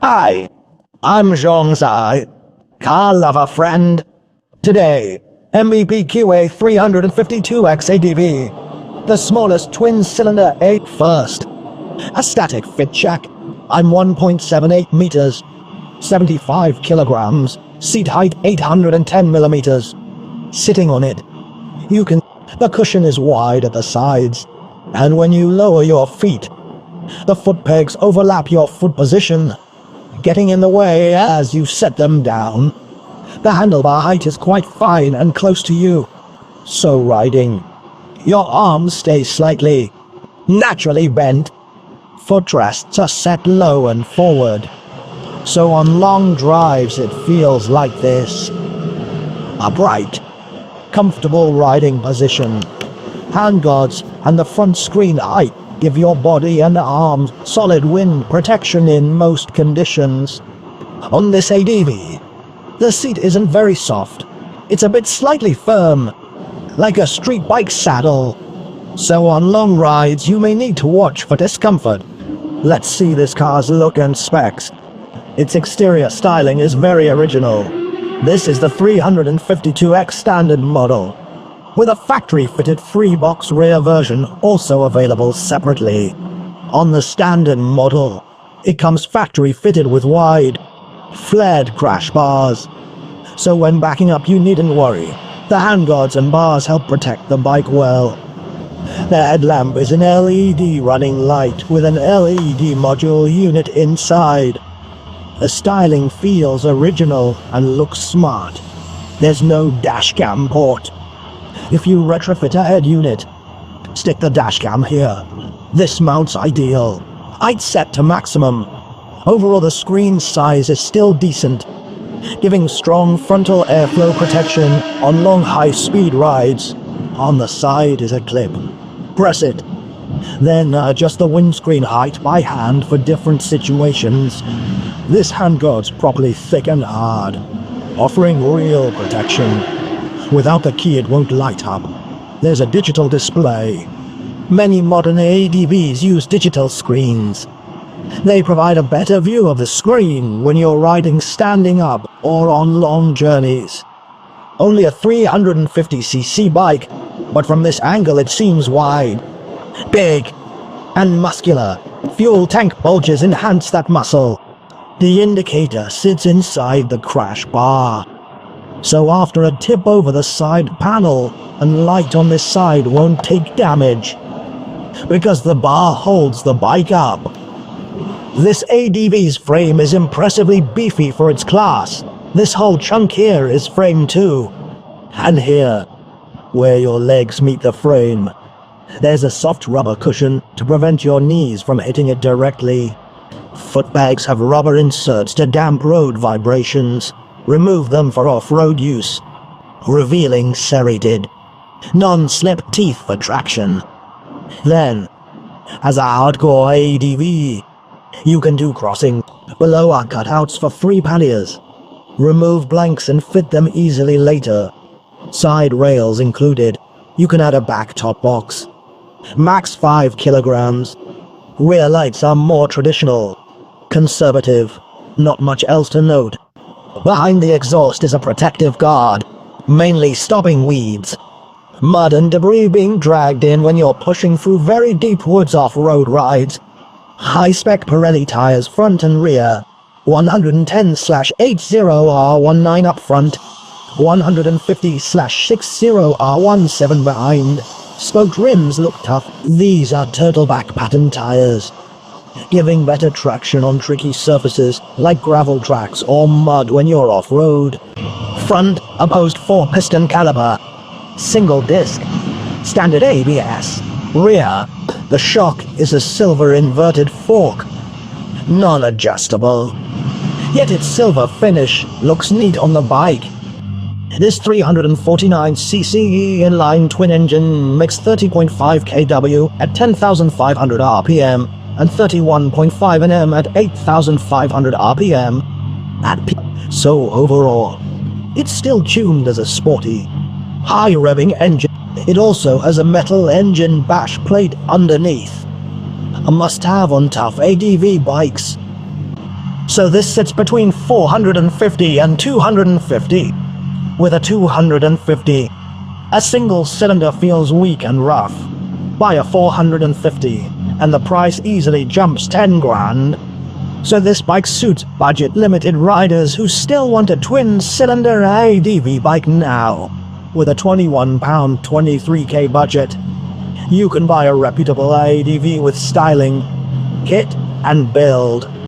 Hi, I'm Zhongzai, car lover friend. Today, MVP QA352X ADV, the smallest twin-cylinder 8 first. A static fit check. I'm 1.78 meters, 75 kilograms, seat height 810 millimeters. Sitting on it, the cushion is wide at the sides, and when you lower your feet, the foot pegs overlap your foot position, getting in the way as you set them down. The handlebar height is quite fine and close to you, so riding, your arms stay slightly, naturally bent. Footrests are set low and forward, so on long drives it feels like this. Upright, comfortable riding position. Handguards and the front screen height give your body and arms solid wind protection in most conditions. On this ADV, the seat isn't very soft. It's a bit slightly firm, like a street bike saddle. So on long rides you may need to watch for discomfort. Let's see this car's look and specs. Its exterior styling is very original. This is the 352X standard model, with a factory-fitted three-box rear version also available separately. On the standard model, it comes factory-fitted with wide, flared crash bars, so when backing up you needn't worry. The handguards and bars help protect the bike well. The headlamp is an LED running light with an LED module unit inside. The styling feels original and looks smart. There's no dashcam port. If you retrofit a head unit, stick the dashcam here. This mount's ideal. I'd set to maximum. Overall, the screen size is still decent, giving strong frontal airflow protection on long high-speed rides. On the side is a clip. Press it. Then adjust the windscreen height by hand for different situations. This handguard's properly thick and hard, offering real protection. Without the key it won't light up. There's a digital display. Many modern ADVs use digital screens. They provide a better view of the screen when you're riding standing up or on long journeys. Only a 350cc bike, but from this angle it seems wide, big, and muscular. Fuel tank bulges enhance that muscle. The indicator sits inside the crash bar, so after a tip over the side panel, and light on this side won't take damage, because the bar holds the bike up. This ADV's frame is impressively beefy for its class. This whole chunk here is frame too. And here, where your legs meet the frame, there's a soft rubber cushion to prevent your knees from hitting it directly. Footbags have rubber inserts to damp road vibrations. Remove them for off-road use, revealing serrated, non-slip teeth for traction. Then, as a hardcore ADV, you can do crossing. Below are cutouts for free panniers. Remove blanks and fit them easily later. Side rails included. You can add a back top box. Max 5 kilograms. Rear lights are more traditional, conservative, not much else to note. Behind the exhaust is a protective guard, mainly stopping weeds, mud and debris being dragged in when you're pushing through very deep woods off-road rides. High-spec Pirelli tires front and rear, 110/80R19 up front, 150/60R17 behind. Spoked rims look tough. These are turtleback pattern tires, giving better traction on tricky surfaces like gravel tracks or mud when you're off-road. Front, opposed 4-piston caliper, single disc, standard ABS. Rear, the shock is a silver inverted fork, non-adjustable, yet its silver finish looks neat on the bike. This 349cc inline twin engine makes 30.5 kW at 10,500 RPM and 31.5 Nm at 8,500 RPM. So overall, it's still tuned as a sporty, high-revving engine. It also has a metal engine bash plate underneath, a must-have on tough ADV bikes. So this sits between 450 and 250. With a 250, a single cylinder feels weak and rough. Buy a 450, and the price easily jumps 10 grand. So this bike suits budget-limited riders who still want a twin-cylinder ADV bike now. With a £21 23k budget, you can buy a reputable ADV with styling, kit, and build.